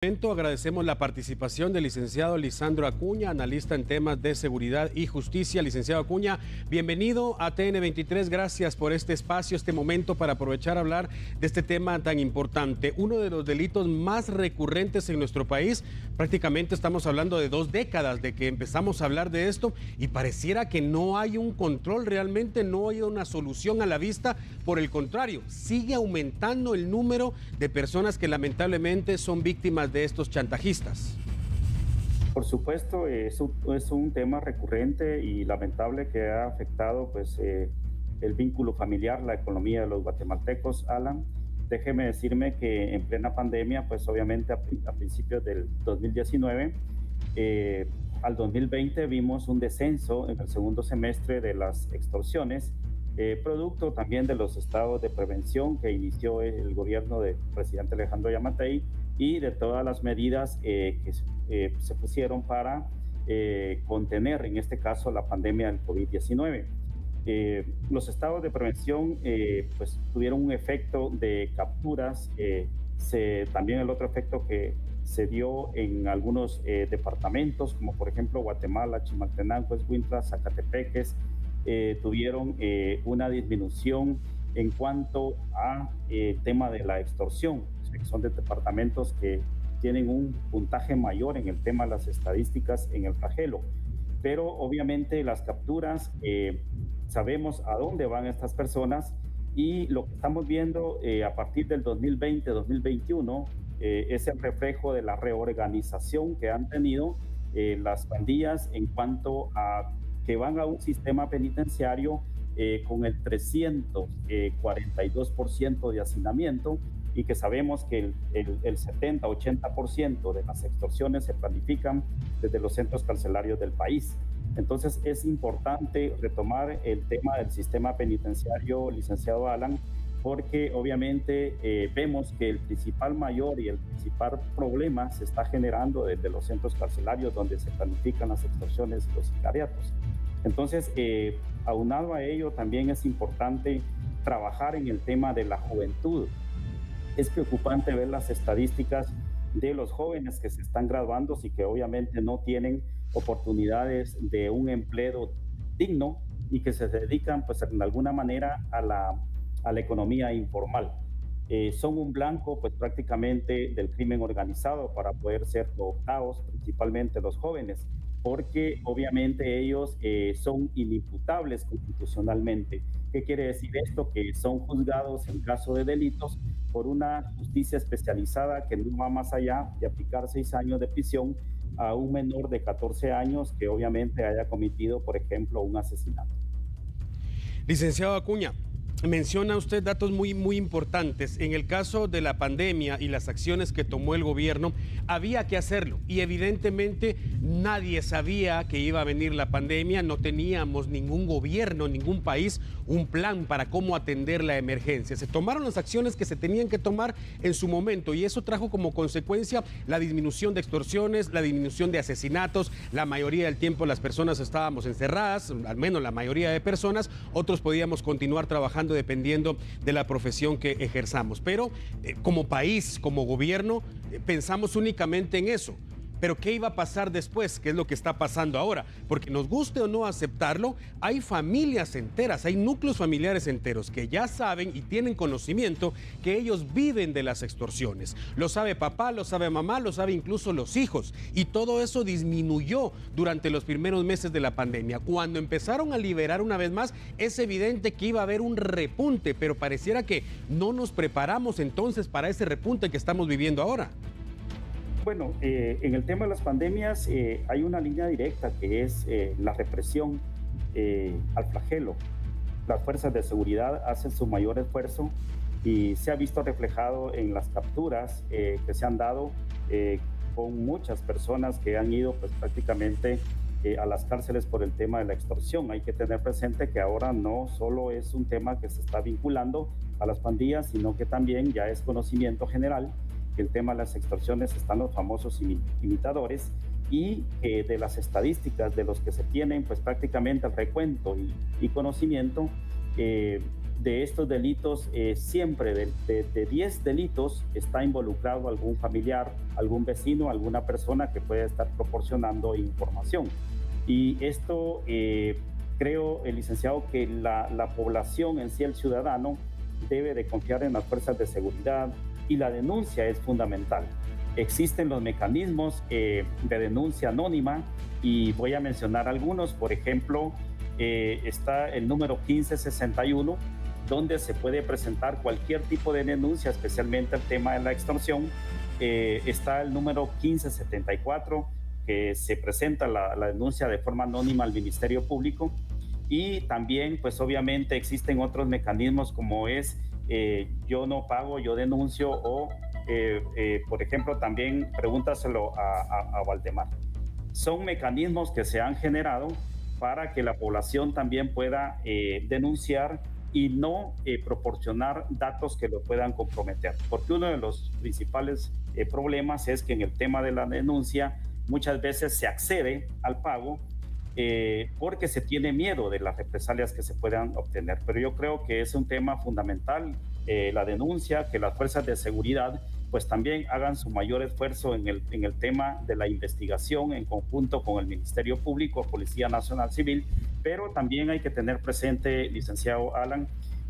Agradecemos la participación del licenciado Lisandro Acuña, analista en temas de seguridad y justicia. Licenciado Acuña, bienvenido a TN23. Gracias por este espacio, este momento para aprovechar a hablar de este tema tan importante. Uno de los delitos más recurrentes en nuestro país. Prácticamente estamos hablando de 2 décadas de que empezamos a hablar de esto y pareciera que no hay un control, realmente no hay una solución a la vista. Por el contrario, sigue aumentando el número de personas que lamentablemente son víctimas de estos chantajistas. Por supuesto, es un tema recurrente y lamentable que ha afectado el vínculo familiar, la economía de los guatemaltecos. Alan, déjeme decirme que en plena pandemia, pues obviamente a principios del 2019, al 2020 vimos un descenso en el segundo semestre de las extorsiones, producto también de los estados de prevención que inició el gobierno del presidente Alejandro Yamatei y de todas las medidas que se pusieron para contener, en este caso, la pandemia del COVID-19. Los estados de prevención pues tuvieron un efecto de capturas, también el otro efecto que se dio en algunos departamentos, como por ejemplo Guatemala, Chimaltenango, Escuintla, Zacatepeques, tuvieron una disminución en cuanto a tema de la extorsión. O sea, que son de departamentos que tienen un puntaje mayor en el tema de las estadísticas en el flagelo. Pero obviamente las capturas, sabemos a dónde van estas personas y lo que estamos viendo a partir del 2020-2021 es el reflejo de la reorganización que han tenido las pandillas en cuanto a que van a un sistema penitenciario con el 342% de hacinamiento y que sabemos que el 70-80% de las extorsiones se planifican desde los centros carcelarios del país. Entonces es importante retomar el tema del sistema penitenciario, licenciado Alan, porque obviamente vemos que el principal mayor y el principal problema se está generando desde los centros carcelarios donde se planifican las extorsiones y los sicariatos. Entonces, aunado a ello, también es importante trabajar en el tema de la juventud. Es preocupante ver las estadísticas de los jóvenes que se están graduando y que obviamente no tienen oportunidades de un empleo digno y que se dedican, pues, de alguna manera a la economía informal. Son un blanco, pues, prácticamente del crimen organizado para poder ser cooptados, principalmente los jóvenes, porque obviamente ellos son inimputables constitucionalmente. ¿Qué quiere decir esto? Que son juzgados en caso de delitos por una justicia especializada que no va más allá de aplicar 6 años de prisión a un menor de 14 años que obviamente haya cometido, por ejemplo, un asesinato. Licenciado Acuña, menciona usted datos muy importantes. En el caso de la pandemia y las acciones que tomó el gobierno, había que hacerlo. Y evidentemente nadie sabía que iba a venir la pandemia. No teníamos ningún gobierno, ningún país, un plan para cómo atender la emergencia. Se tomaron las acciones que se tenían que tomar en su momento y eso trajo como consecuencia la disminución de extorsiones, la disminución de asesinatos. La mayoría del tiempo las personas estábamos encerradas, al menos la mayoría de personas. Otros podíamos continuar trabajando dependiendo de la profesión que ejerzamos. Pero como país, como gobierno, pensamos únicamente en eso. Pero ¿qué iba a pasar después? ¿Qué es lo que está pasando ahora? Porque nos guste o no aceptarlo, hay familias enteras, hay núcleos familiares enteros que ya saben y tienen conocimiento que ellos viven de las extorsiones. Lo sabe papá, lo sabe mamá, lo sabe incluso los hijos. Y todo eso disminuyó durante los primeros meses de la pandemia. Cuando empezaron a liberar una vez más, es evidente que iba a haber un repunte, pero pareciera que no nos preparamos entonces para ese repunte que estamos viviendo ahora. Bueno, en el tema de las pandemias hay una línea directa que es la represión al flagelo. Las fuerzas de seguridad hacen su mayor esfuerzo y se ha visto reflejado en las capturas que se han dado con muchas personas que han ido, pues, prácticamente a las cárceles por el tema de la extorsión. Hay que tener presente que ahora no solo es un tema que se está vinculando a las pandillas, sino que también ya es conocimiento general que el tema de las extorsiones están los famosos imitadores y de las estadísticas de los que se tienen, pues, prácticamente el recuento y conocimiento, de estos delitos, siempre de 10 delitos está involucrado algún familiar, algún vecino, alguna persona que puede estar proporcionando información. Y esto, creo, el licenciado, que la población en sí, el ciudadano, debe de confiar en las fuerzas de seguridad, y la denuncia es fundamental. Existen los mecanismos de denuncia anónima y voy a mencionar algunos. Por ejemplo, está el número 1561, donde se puede presentar cualquier tipo de denuncia, especialmente el tema de la extorsión. Está el número 1574, que se presenta la denuncia de forma anónima al Ministerio Público. Y también, pues obviamente existen otros mecanismos como es yo no pago, yo denuncio, o por ejemplo, también pregúntaselo a Waldemar. Son mecanismos que se han generado para que la población también pueda denunciar y no proporcionar datos que lo puedan comprometer. Porque uno de los principales problemas es que en el tema de la denuncia muchas veces se accede al pago porque se tiene miedo de las represalias que se puedan obtener. Pero yo creo que es un tema fundamental, la denuncia, que las fuerzas de seguridad pues también hagan su mayor esfuerzo en el tema de la investigación en conjunto con el Ministerio Público, Policía Nacional Civil, pero también hay que tener presente, licenciado Alan,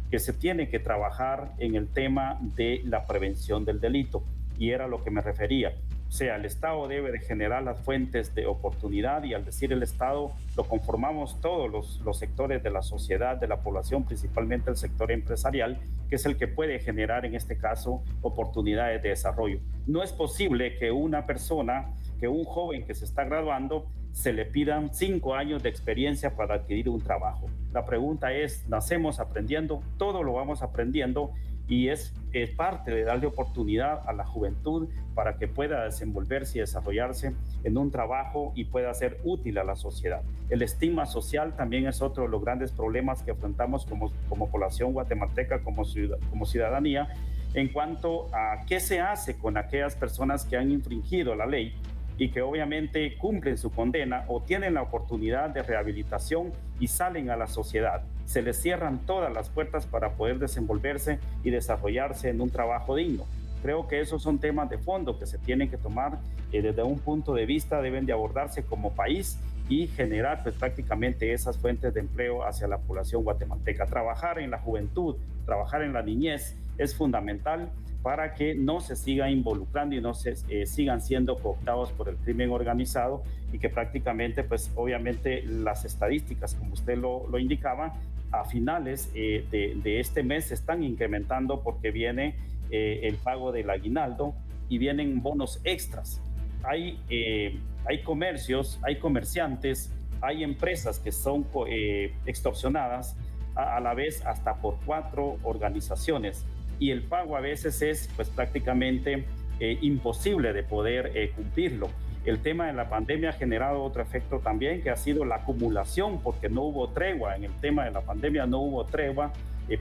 que se tiene que trabajar en el tema de la prevención del delito, y era a lo que me refería. O sea, el Estado debe de generar las fuentes de oportunidad, y al decir el Estado lo conformamos todos los sectores de la sociedad, de la población, principalmente el sector empresarial, que es el que puede generar en este caso oportunidades de desarrollo. No es posible que una persona, que un joven que se está graduando, se le pidan 5 años de experiencia para adquirir un trabajo. La pregunta es, ¿nacemos aprendiendo? Todo lo vamos aprendiendo, y es parte de darle oportunidad a la juventud para que pueda desenvolverse y desarrollarse en un trabajo y pueda ser útil a la sociedad. El estigma social también es otro de los grandes problemas que afrontamos como población guatemalteca, como ciudadanía, en cuanto a qué se hace con aquellas personas que han infringido la ley y que obviamente cumplen su condena o tienen la oportunidad de rehabilitación y salen a la sociedad. Se les cierran todas las puertas para poder desenvolverse y desarrollarse en un trabajo digno. Creo que esos son temas de fondo que se tienen que tomar desde un punto de vista, deben de abordarse como país y generar pues prácticamente esas fuentes de empleo hacia la población guatemalteca. Trabajar en la juventud, trabajar en la niñez es fundamental para que no se siga involucrando y no se sigan siendo cooptados por el crimen organizado, y que prácticamente, pues obviamente las estadísticas, como usted lo indicaba, a finales de este mes se están incrementando porque viene el pago del aguinaldo y vienen bonos extras. Hay comercios, hay comerciantes, hay empresas que son extorsionadas a la vez hasta por 4 organizaciones, y el pago a veces es pues prácticamente imposible de poder cumplirlo. El tema de la pandemia ha generado otro efecto también, que ha sido la acumulación, porque no hubo tregua. En el tema de la pandemia no hubo tregua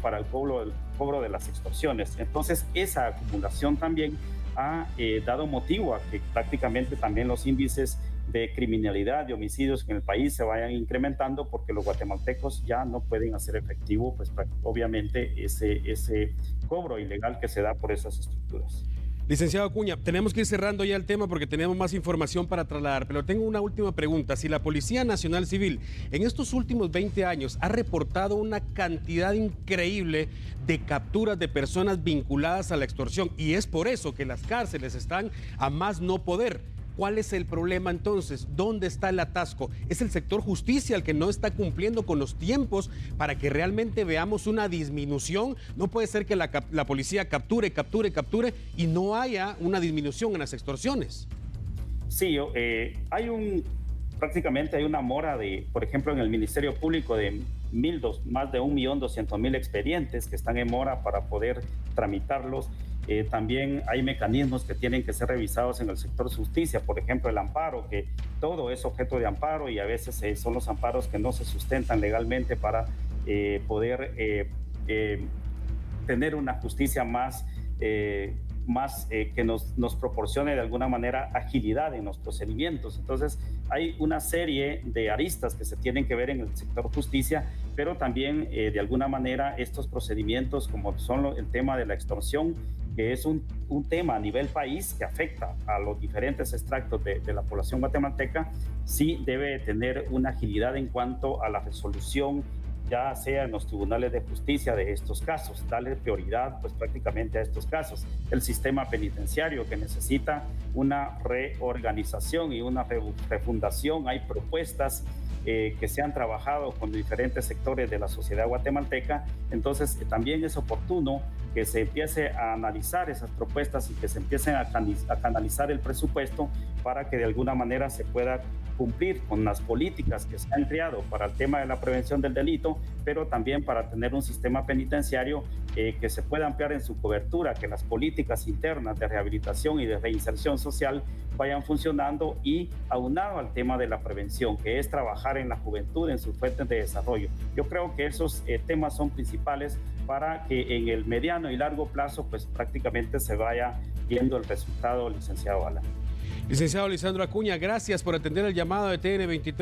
para el cobro de las extorsiones. Entonces esa acumulación también ha dado motivo a que prácticamente también los índices de criminalidad, de homicidios en el país se vayan incrementando, porque los guatemaltecos ya no pueden hacer efectivo, pues obviamente ese cobro ilegal que se da por esas estructuras. Licenciado Acuña, tenemos que ir cerrando ya el tema porque tenemos más información para trasladar, pero tengo una última pregunta. Si la Policía Nacional Civil en estos últimos 20 años ha reportado una cantidad increíble de capturas de personas vinculadas a la extorsión, y es por eso que las cárceles están a más no poder, ¿cuál es el problema entonces? ¿Dónde está el atasco? ¿Es el sector justicia el que no está cumpliendo con los tiempos para que realmente veamos una disminución? No puede ser que la policía capture y no haya una disminución en las extorsiones. Sí, prácticamente hay una mora por ejemplo, en el Ministerio Público de más de 1.200.000 expedientes que están en mora para poder tramitarlos. También hay mecanismos que tienen que ser revisados en el sector justicia, por ejemplo, el amparo, que todo es objeto de amparo, y a veces son los amparos que no se sustentan legalmente para poder tener una justicia más más que nos proporcione de alguna manera agilidad en los procedimientos. Entonces, hay una serie de aristas que se tienen que ver en el sector justicia, pero también de alguna manera estos procedimientos, como son el tema de la extorsión, que es un tema a nivel país que afecta a los diferentes extractos de la población guatemalteca, sí debe tener una agilidad en cuanto a la resolución, ya sea en los tribunales de justicia de estos casos, darle prioridad pues prácticamente a estos casos. El sistema penitenciario que necesita una reorganización y una refundación, hay propuestas que se han trabajado con diferentes sectores de la sociedad guatemalteca, entonces también es oportuno que se empiece a analizar esas propuestas y que se empiecen a canalizar el presupuesto para que de alguna manera se pueda cumplir con las políticas que se han creado para el tema de la prevención del delito, pero también para tener un sistema penitenciario que se pueda ampliar en su cobertura, que las políticas internas de rehabilitación y de reinserción social vayan funcionando y aunado al tema de la prevención, que es trabajar en la juventud, en sus fuentes de desarrollo. Yo creo que esos temas son principales para que en el mediano y largo plazo pues prácticamente se vaya viendo el resultado, licenciado Alan. Licenciado Lisandro Acuña, gracias por atender el llamado de TN23.